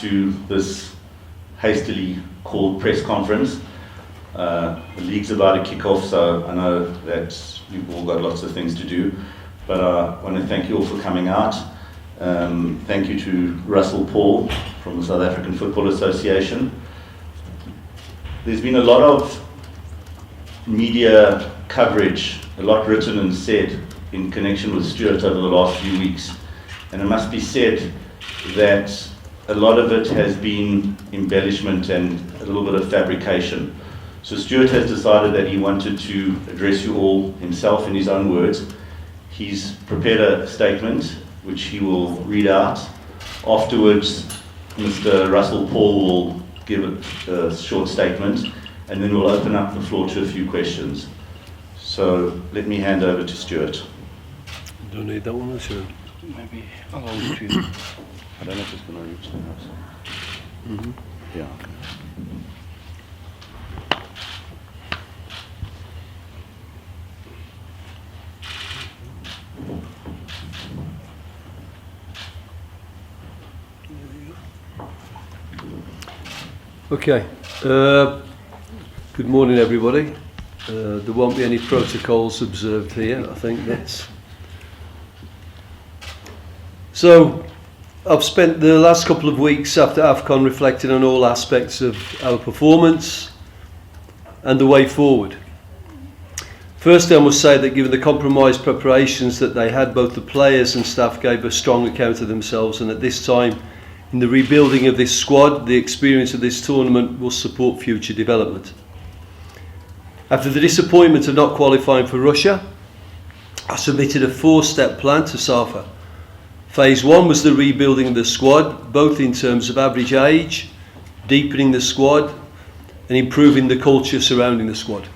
to this hastily called press conference. The league's about to kick off, so I know that you've all got lots of things to do, but I want to thank you all for coming out. Thank you to Russell Paul from the South African Football Association. There's been a lot of media coverage, a lot written and said in connection with Stuart over the last few weeks, and it must be said that a lot of it has been embellishment and a little bit of fabrication. So Stuart has decided that he wanted to address you all himself in his own words. He's prepared a statement which he will read out. Afterwards, Mr. Russell Paul will give a short statement, and then we'll open up the floor to a few questions. So let me hand over to Stuart. Don't need that one, sure. Maybe I'll hold it to you. I don't know if it's going to reach the house. Mm-hmm. Yeah. Okay. Good morning, everybody. There won't be any protocols observed here. I think that's. So, I've spent the last couple of weeks after AFCON reflecting on all aspects of our performance and the way forward. Firstly, I must say that given the compromised preparations that they had, both the players and staff gave a strong account of themselves, and at this time, in the rebuilding of this squad, the experience of this tournament will support future development. After the disappointment of not qualifying for Russia, I submitted a 4-step plan to SAFA. Phase 1 was the rebuilding of the squad, both in terms of average age, deepening the squad, and improving the culture surrounding the squad.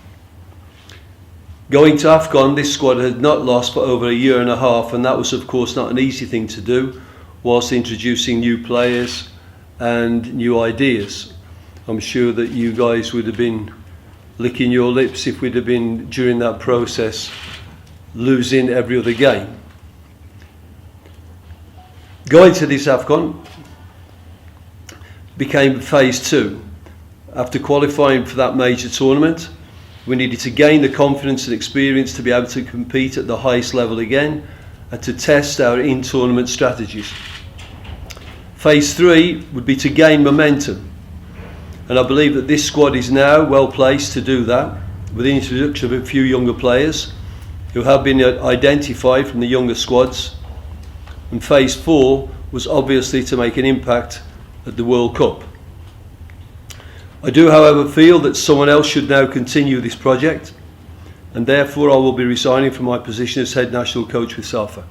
Going to AFCON, this squad had not lost for over a year and a half, and that was of course not an easy thing to do, whilst introducing new players and new ideas. I'm sure that you guys would have been licking your lips if we'd have been, during that process, losing every other game. Going to this AFCON became phase 2. After qualifying for that major tournament, we needed to gain the confidence and experience to be able to compete at the highest level again and to test our in-tournament strategies. Phase 3 would be to gain momentum, and I believe that this squad is now well placed to do that with the introduction of a few younger players who have been identified from the younger squads. And phase 4 was obviously to make an impact at the World Cup. I do, however, feel that someone else should now continue this project, and therefore I will be resigning from my position as head national coach with SAFA.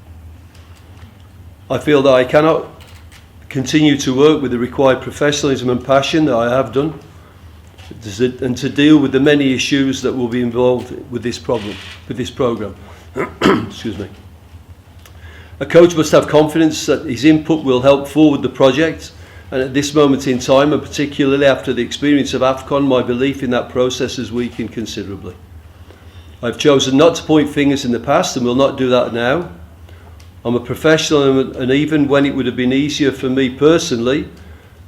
I feel that I cannot continue to work with the required professionalism and passion that I have done, and to deal with the many issues that will be involved with this program. Excuse me. A coach must have confidence that his input will help forward the project, and at this moment in time, and particularly after the experience of AFCON, my belief in that process has weakened considerably. I've chosen not to point fingers in the past and will not do that now. I'm a professional, and even when it would have been easier for me personally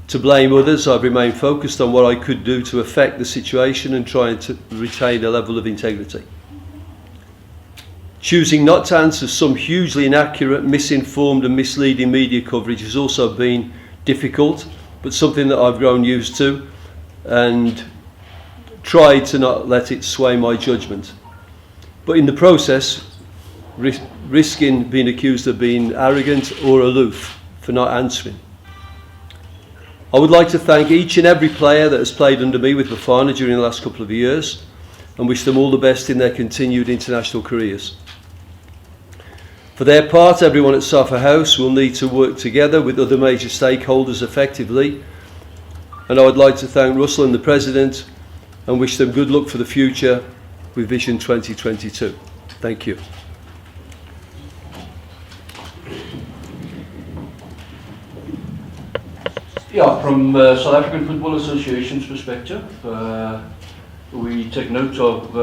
to blame others, I've remained focused on what I could do to affect the situation and trying to retain a level of integrity. Choosing not to answer some hugely inaccurate, misinformed and misleading media coverage has also been difficult, but something that I've grown used to and tried to not let it sway my judgment. But in the process, risking being accused of being arrogant or aloof for not answering. I would like to thank each and every player that has played under me with Bafana during the last couple of years and wish them all the best in their continued international careers. For their part, everyone at SAFA House will need to work together with other major stakeholders effectively, and I would like to thank Russell and the President and wish them good luck for the future with Vision 2022. Thank you. Yeah, from South African Football Association's perspective, we take note of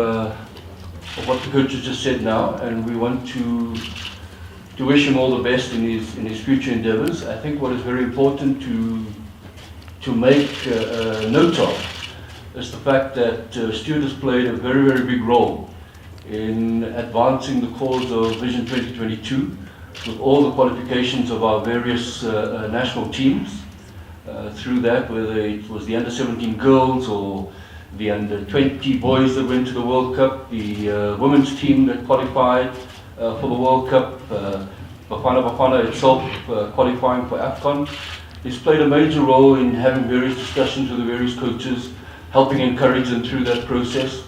what the coach has just said now, and we want to wish him all the best in his future endeavours. I think what is very important to to make note of is the fact that Stuart has played a very, very big role in advancing the cause of Vision 2022 with all the qualifications of our various national teams. Through that, whether it was the under-17 girls or the under-20 boys that went to the World Cup, the women's team that qualified for the World Cup, Bafana Bafana itself qualifying for AFCON. He's played a major role in having various discussions with the various coaches, helping encourage them through that process.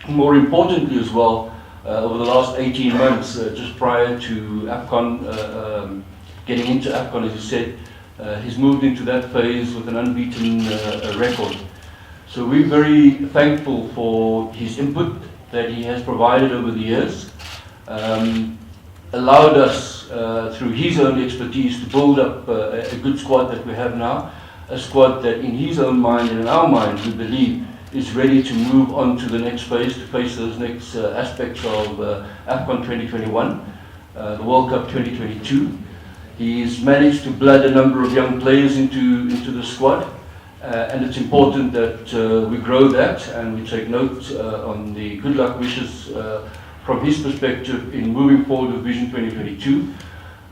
More importantly as well, over the last 18 months, just prior to AFCON, getting into AFCON, as you said, he's moved into that phase with an unbeaten record. So we're very thankful for his input that he has provided over the years, allowed us through his own expertise to build up a good squad that we have now, a squad that in his own mind and in our mind we believe is ready to move on to the next phase, to face those next aspects of AFCON 2021, the World Cup 2022. He's managed to blood a number of young players into the squad, and it's important that we grow that and we take note on the good luck wishes from his perspective in moving forward with Vision 2022.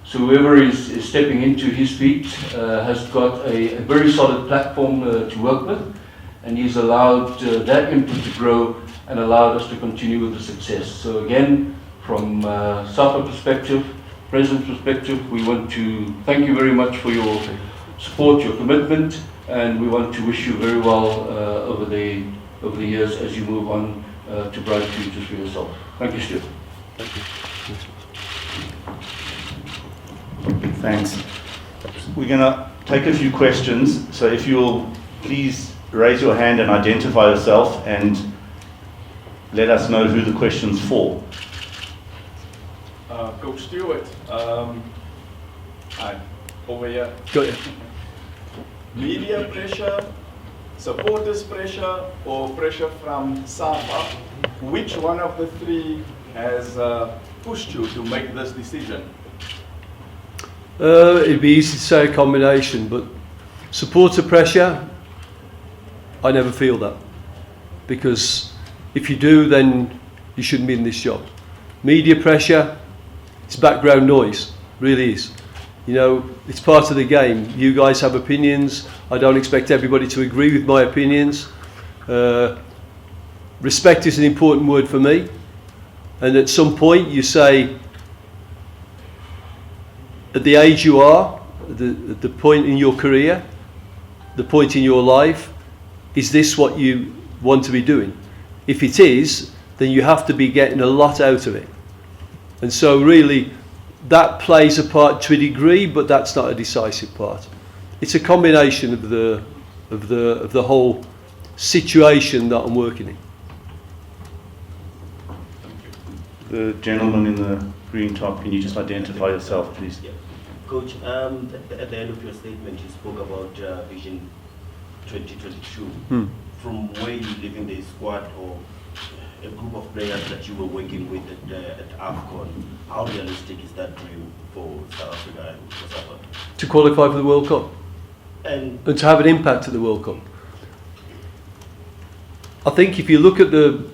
So whoever is stepping into his feet has got a very solid platform to work with, and he's allowed that input to grow and allowed us to continue with the success. So again, from SAFA perspective, President's perspective, we want to thank you very much for your support, your commitment, and we want to wish you very well over the years as you move on to bright futures for yourself. Thank you, Stuart. Thank you. Thanks. We're going to take a few questions, so if you'll please raise your hand and identify yourself and let us know who the question's for. Coach Stuart, hi, over here. Got you. Media pressure, supporters pressure, or pressure from SAFA, which one of the three has pushed you to make this decision? It'd be easy to say a combination, but supporter pressure, I never feel that. Because if you do, then you shouldn't be in this job. Media pressure, it's background noise, really is. You know, it's part of the game. You guys have opinions. I don't expect everybody to agree with my opinions. Respect is an important word for me. And at some point you say, at the age you are, the point in your career, the point in your life, is this what you want to be doing? If it is, then you have to be getting a lot out of it. And so really, that plays a part to a degree, but that's not a decisive part. It's a combination of the whole situation that I'm working in. The gentleman in the green top, can you just identify yourself, please? Yeah. Coach, at the end of your statement, you spoke about Vision 2022. From where you live in the squad or a group of players that you were working with at AFCON, how realistic is that dream for South Africa and for SAFA? To qualify for the World Cup And and to have an impact at the World Cup. I think if you look at the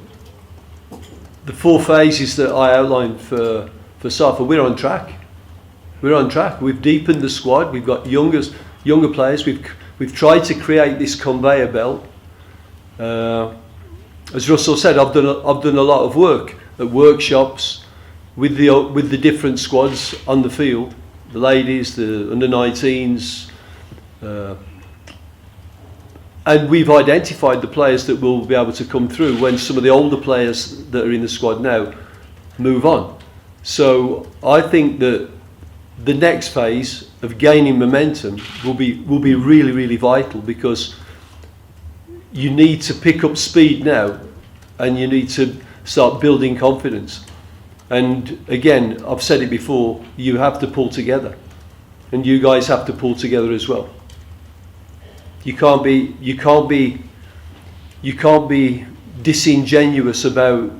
4 phases that I outlined for SAFA, we're on track. We're on track. We've deepened the squad. We've got younger players. We've tried to create this conveyor belt. As Russell said, I've done a lot of work at workshops with the different squads on the field, the ladies, the under-19s, and we've identified the players that will be able to come through when some of the older players that are in the squad now move on. So I think that the next phase of gaining momentum will be really, really vital, because you need to pick up speed now and you need to start building confidence. And again, I've said it before, you have to pull together, and you guys have to pull together as well. You can't be disingenuous about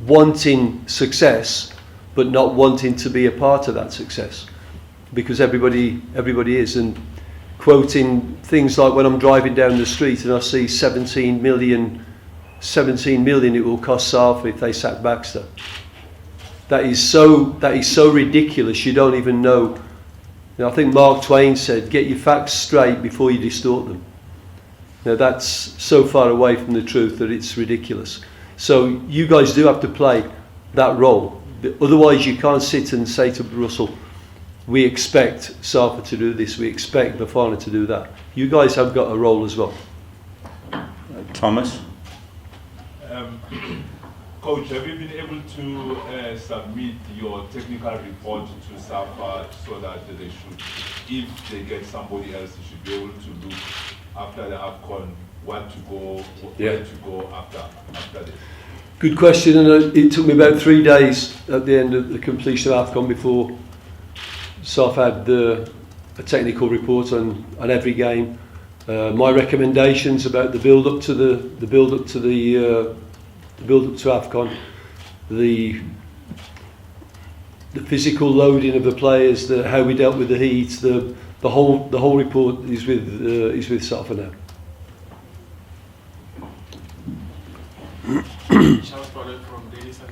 wanting success but not wanting to be a part of that success, because everybody is. And quoting things like when I'm driving down the street and I see 17 million it will cost SAFA if they sack Baxter. That is so ridiculous you don't even know. I think Mark Twain said, get your facts straight before you distort them. Now that's so far away from the truth that it's ridiculous. So you guys do have to play that role. Otherwise you can't sit and say to Russell, we expect SAFA to do this, we expect Bafana to do that. You guys have got a role as well. Thomas? Coach, have you been able to submit your technical report to SAFA so that they should, if they get somebody else, they should be able to look after the AFCON, what to go, where to go after this? Good question, and it took me about 3 days at the end of the completion of AFCON before SAFA had a technical report on every game. My recommendations about the build up to the build up to AFCON, the physical loading of the players, how we dealt with the heat, the whole report is with SAFA now. Charles Product from Daily Sun.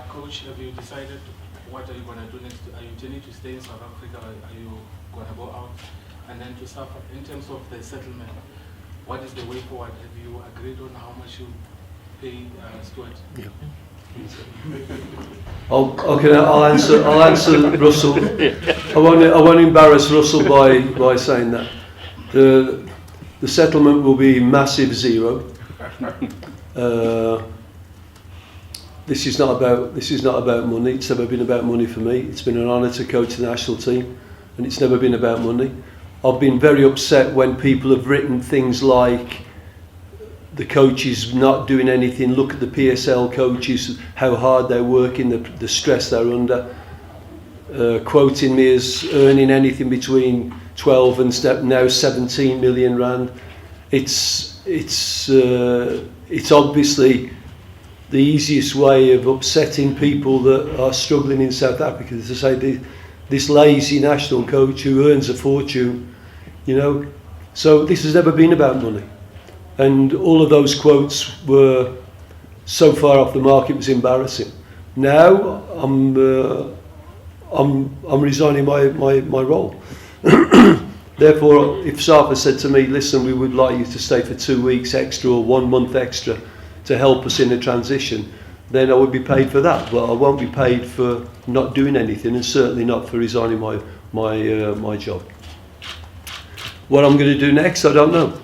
Coach, have you decided what are you going to do next? Are you intending to stay in South Africa? Are you going to go out? And then to SAFA, in terms of the settlement, what is the way forward? Have you agreed on how much you pay Stuart? Yeah. I'll answer Russell. I won't embarrass Russell by saying that. The settlement will be massive zero. This is not about money. It's never been about money for me. It's been an honour to coach the national team, and it's never been about money. I've been very upset when people have written things like the coaches not doing anything. Look at the PSL coaches, how hard they're working, the stress they're under. Quoting me as earning anything between 12 and now 17 million rand. It's obviously the easiest way of upsetting people that are struggling in South Africa, to say this lazy national coach who earns a fortune, So this has never been about money. And all of those quotes were so far off the mark, it was embarrassing. Now I'm resigning my role. Therefore, if SAFA said to me, listen, we would like you to stay for 2 weeks extra or 1 month extra to help us in the transition, then I would be paid for that. But I won't be paid for not doing anything, and certainly not for resigning my job. What I'm going to do next, I don't know.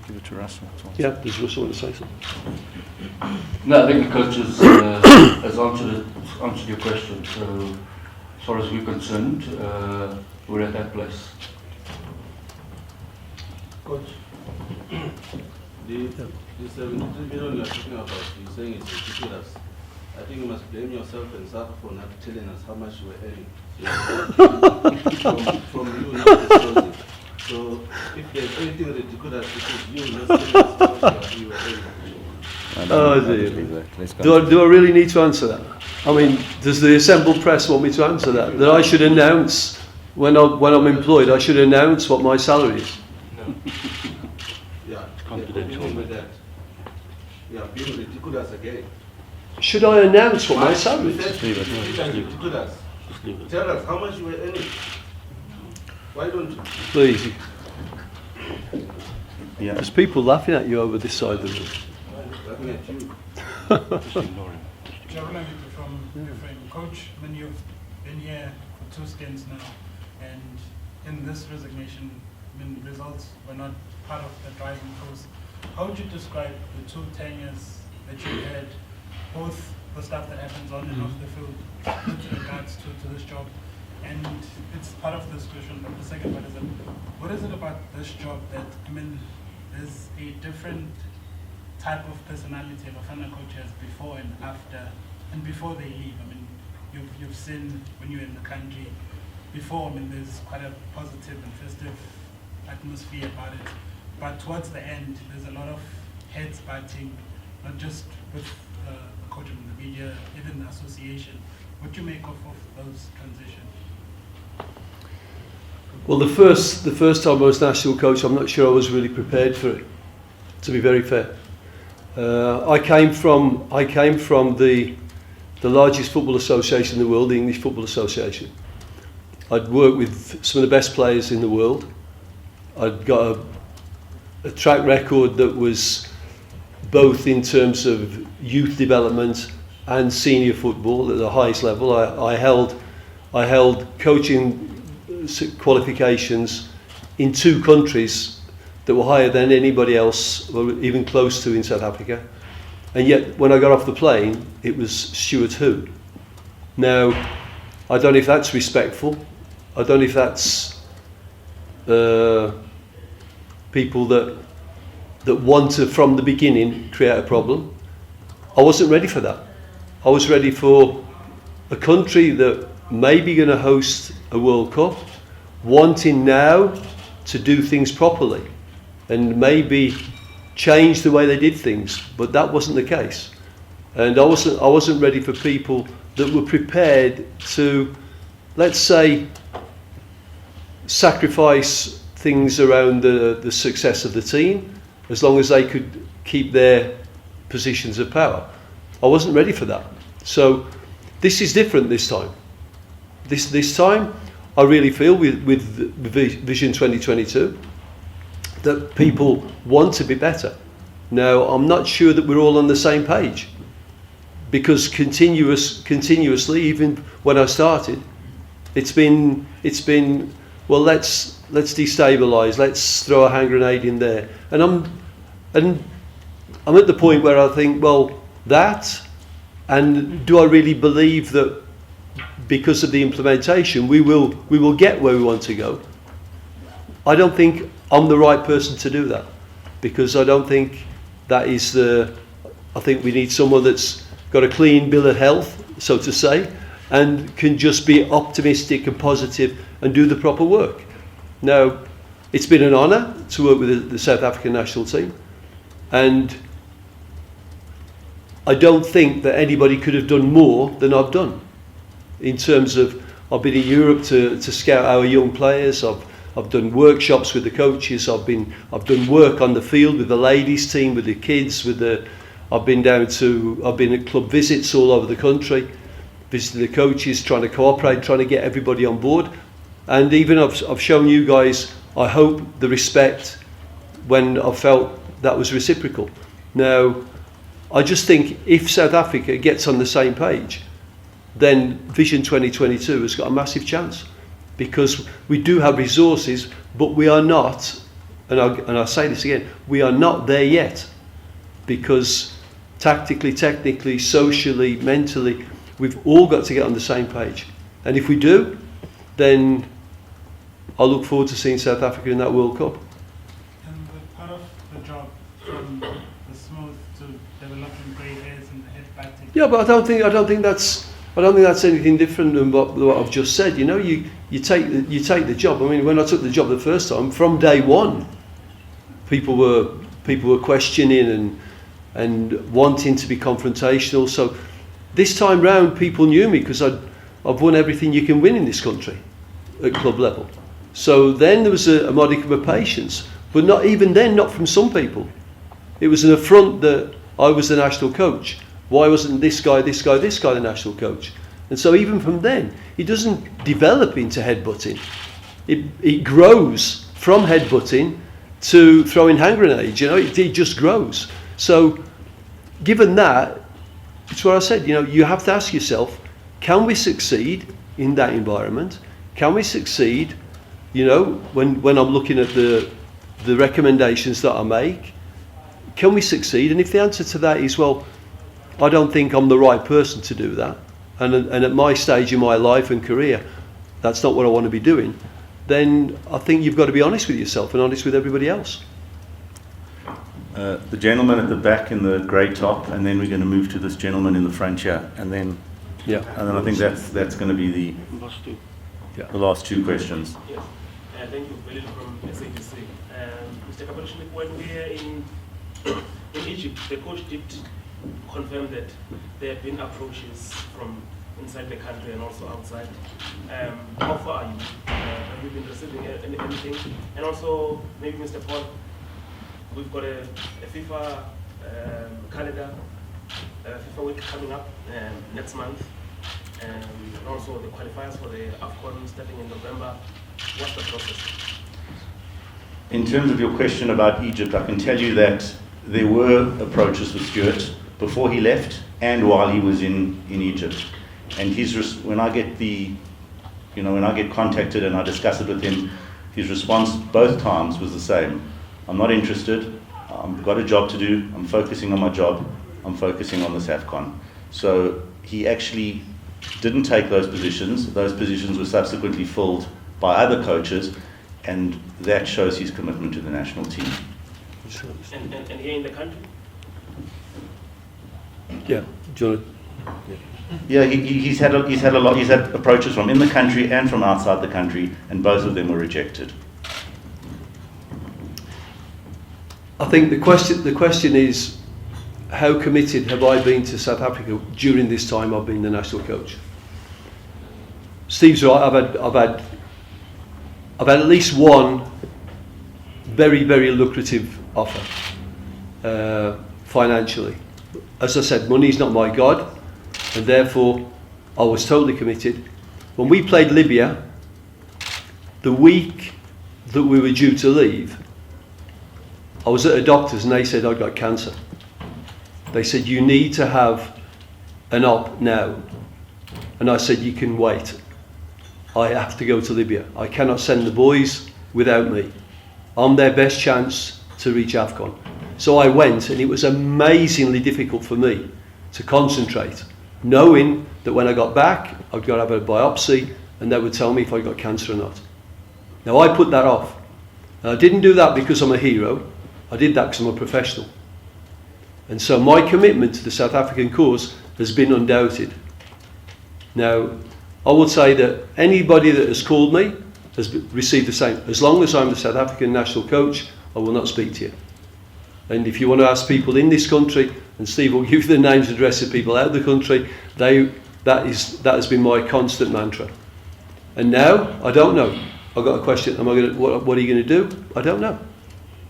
Give it to Russell. Yeah, does Russell want to say something? No, I think the coach has answered your question. So, as far as we're concerned, we're at that place. Coach, the 73 million you're talking about, you're saying it's ridiculous. I think you must blame yourself and SAFA for not telling us how much you were earning. From you not disclosing. So if there's anything ridiculous, because you not telling us how much you were earning. Oh dear. Do I really need to answer that? I mean, does the assembled press want me to answer that? That I should announce when I'm employed, I should announce what my salary is? No. Yeah, confidential with that. Yeah, being ridiculous again. Should I announce what my salary is? Ridiculous. Tell us how much you were earning. Why don't you? Please. Yeah. There's people laughing at you over this side of the room. Laughing at you. Jaruna from Bafana. Coach, when you've been here for 2 stints now, and in this resignation, when results were not part of the driving force, how would you describe the 2 tenures that you had, both the stuff that happens on and off the field with regards to this job? And it's part of this question, but the second part is what is it about this job that, there's a different type of personality of a Bafana coach has before and after, and before they leave? You've seen when you're in the country before, there's quite a positive and festive atmosphere about it, but towards the end, there's a lot of heads batting, not just with the coach and the media, even the association. What do you make of those transitions? Well, the first time I was national coach, I'm not sure I was really prepared for it, to be very fair. I came from the largest football association in the world, the English Football Association. I'd worked with some of the best players in the world. I'd got a track record that was both in terms of youth development and senior football at the highest level. I held coaching qualifications in 2 countries that were higher than anybody else, or even close to, in South Africa. And yet, when I got off the plane, it was Stuart who. Now, I don't know if that's respectful. I don't know if that's people that want to, from the beginning, create a problem. I wasn't ready for that. I was ready for a country that may be going to host a World Cup, wanting now to do things properly and maybe change the way they did things, but that wasn't the case. And I wasn't ready for people that were prepared to, let's say, sacrifice things around the success of the team as long as they could keep their positions of power. I wasn't ready for that. So this is different this time. This time, I really feel with Vision 2022 that people want to be better. Now, I'm not sure that we're all on the same page, because continuously, even when I started, it's been well, let's destabilise, let's throw a hand grenade in there, and I'm at the point where I think, well, that, and do I really believe that because of the implementation we will get where we want to go? I don't think I'm the right person to do that, because I don't think that is I think we need someone that's got a clean bill of health, so to say, and can just be optimistic and positive and do the proper work. Now, it's been an honour to work with the South African national team, and I don't think that anybody could have done more than I've done. In terms of, I've been in Europe to scout our young players. I've done workshops with the coaches. I've done work on the field with the ladies team, with the kids, I've been at club visits all over the country, visiting the coaches, trying to cooperate, trying to get everybody on board. And even I've shown you guys, I hope, the respect when I felt that was reciprocal. Now, I just think if South Africa gets on the same page, then Vision 2022 has got a massive chance, because we do have resources, but we are not, and I'll say this again, we are not there yet, because tactically, technically, socially, mentally, we've all got to get on the same page. And if we do, then I look forward to seeing South Africa in that World Cup. And the part of the job, from the smooth to developing grey hairs and the head batting. Yeah, but I don't think that's anything different than what I've just said. You know, you take the job. I mean, when I took the job the first time, from day one, people were questioning and wanting to be confrontational. So this time round, people knew me because I've won everything you can win in this country at club level. So then there was a modicum of patience, but not even then, not from some people. It was an affront that I was the national coach. Why wasn't this guy the national coach? And so even from then, it doesn't develop into headbutting. It grows from headbutting to throwing hand grenades. You know, it just grows. So given that, it's what I said, you know, you have to ask yourself, can we succeed in that environment? Can we succeed, you know, when I'm looking at the recommendations that I make, can we succeed? And if the answer to that is, well, I don't think I'm the right person to do that, and at my stage in my life and career, that's not what I want to be doing, then I think you've got to be honest with yourself and honest with everybody else. The gentleman at the back in the grey top, and then we're going to move to this gentleman in the front here, and then I think that's going to be the last two questions. Yes. Thank you, Billy from SAFA. Mr. Kapanushnik, when we were in Egypt, the coach did confirm that there have been approaches from inside the country and also outside. How far are you? Have you been receiving anything? And also, maybe Mr. Paul, we've got a FIFA calendar, FIFA week coming up next month, and also the qualifiers for the AFCON starting in November. What's the process? In terms of your question about Egypt, I can tell you that there were approaches with Stuart before he left and while he was in Egypt. And when I get contacted and I discuss it with him, his response both times was the same. I'm not interested. I've got a job to do. I'm focusing on my job. I'm focusing on this AFCON. So he actually didn't take those positions. Those positions were subsequently filled by other coaches, and that shows his commitment to the national team. And here in the country? Yeah, do you want to? Yeah, he's had a lot. He's had approaches from in the country and from outside the country, and both of them were rejected. I think the question is, how committed have I been to South Africa during this time I've been the national coach? Steve's right. I've had at least one very, very lucrative offer financially. As I said, money is not my God, and therefore I was totally committed. When we played Libya, the week that we were due to leave, I was at a doctor's and they said I'd got cancer. They said, you need to have an op now. And I said, you can wait. I have to go to Libya. I cannot send the boys without me. I'm their best chance to reach AFCON. So I went, and it was amazingly difficult for me to concentrate, knowing that when I got back, I'd got to have a biopsy, and they would tell me if I got cancer or not. Now I put that off. And I didn't do that because I'm a hero. I did that because I'm a professional. And so my commitment to the South African cause has been undoubted. Now, I would say that anybody that has called me has received the same. As long as I'm the South African national coach, I will not speak to you. And if you want to ask people in this country, and Steve will give you the names and addresses of people out of the country, that has been my constant mantra. And now, I don't know. I've got a question. What are you going to do? I don't know.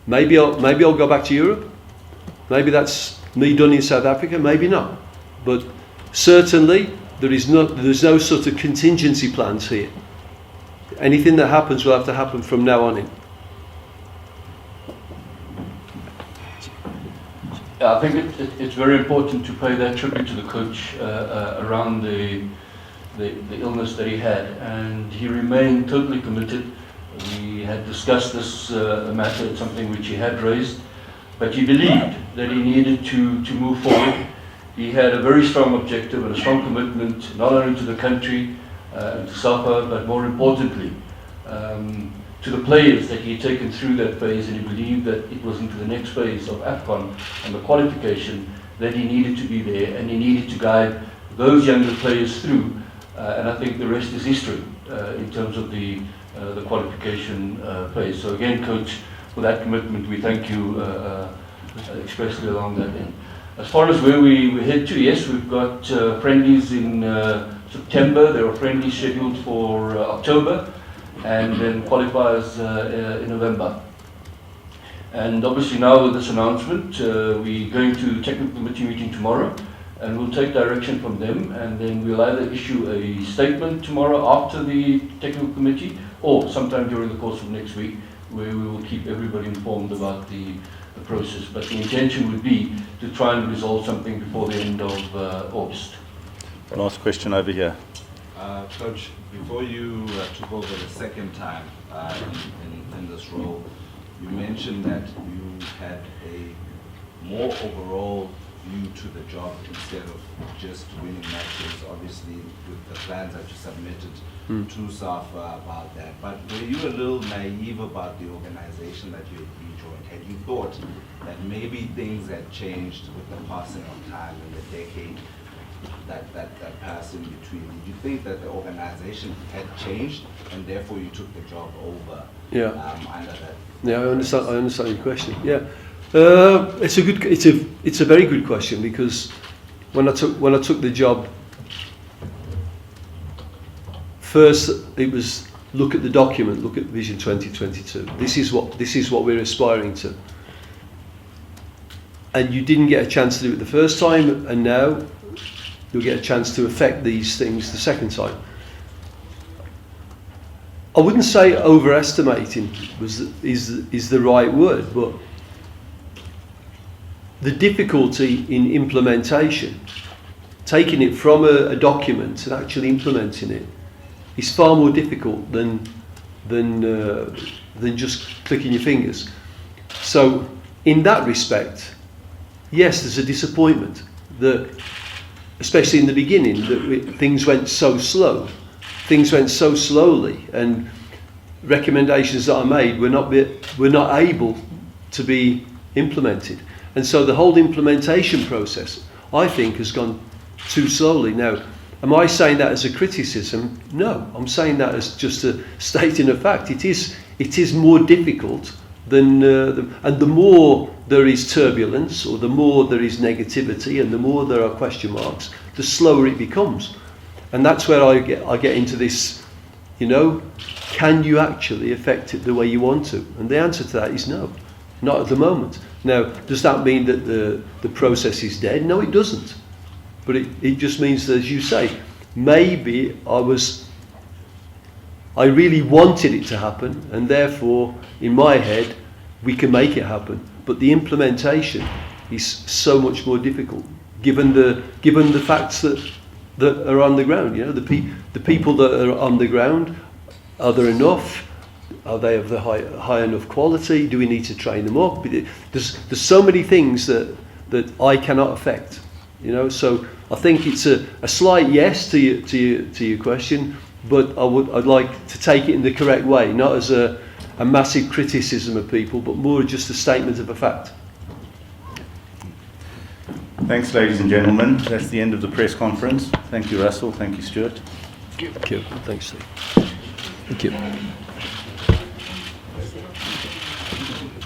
Maybe I'll go back to Europe. Maybe that's me done in South Africa. Maybe not. But certainly there's no sort of contingency plans here. Anything that happens will have to happen from now on in. I think it's very important to pay that tribute to the coach around the illness that he had, and he remained totally committed. We had discussed this matter, it's something which he had raised, but he believed that he needed to move forward. He had a very strong objective and a strong commitment, not only to the country and to SAFA, but more importantly, to the players that he had taken through that phase, and he believed that it was into the next phase of AFCON and the qualification that he needed to be there, and he needed to guide those younger players through, and I think the rest is history in terms of the qualification phase. So again, Coach, for that commitment, we thank you expressly along that end. As far as where we head to, yes, we've got friendlies in September. There are friendlies scheduled for October, and then qualifiers in November. And obviously now with this announcement, we're going to the technical committee meeting tomorrow, and we'll take direction from them, and then we'll either issue a statement tomorrow after the technical committee, or sometime during the course of next week, where we will keep everybody informed about the process. But the intention would be to try and resolve something before the end of August. Last question over here. Coach, before you took over the second time in this role, you mentioned that you had a more overall view to the job instead of just winning matches, obviously with the plans that you submitted to SAFA about that. But were you a little naive about the organization that you had rejoined? Had you thought that maybe things had changed with the passing of time in the decade that passed in between? Did you think that the organization had changed and therefore you took the job over under that? Yeah, I understand your question. Yeah, it's a very good question, because when I took the job First, it was look at the document, look at Vision 2022. This is what we're aspiring to. And you didn't get a chance to do it the first time, and now you'll get a chance to affect these things the second time. I wouldn't say overestimating is the right word, but the difficulty in implementation, taking it from a document and actually implementing it, is far more difficult than just clicking your fingers. So, in that respect, yes, there's a disappointment that, especially in the beginning, that things went so slow. Things went so slowly, and recommendations that I made were not able to be implemented. And so the whole implementation process, I think, has gone too slowly. Now, am I saying that as a criticism? No, I'm saying that as just a stating of fact. It is more difficult than, and the more there is turbulence, or the more there is negativity, and the more there are question marks, the slower it becomes. And that's where I get into this, can you actually affect it the way you want to? And the answer to that is no, not at the moment. Now, does that mean that the process is dead? No, it doesn't. But it just means that, as you say, maybe I really wanted it to happen, and therefore, in my head, we can make it happen. But the implementation is so much more difficult, given the facts that are on the ground. The people that are on the ground, are there enough? Are they of the high enough quality? Do we need to train them up? There's so many things that I cannot affect. So I think it's a slight yes to your question, but I'd like to take it in the correct way, not as a massive criticism of people, but more just a statement of a fact. Thanks, ladies and gentlemen. That's the end of the press conference. Thank you, Russell. Thank you, Stuart. Thank you. Thanks, Steve. Thank you.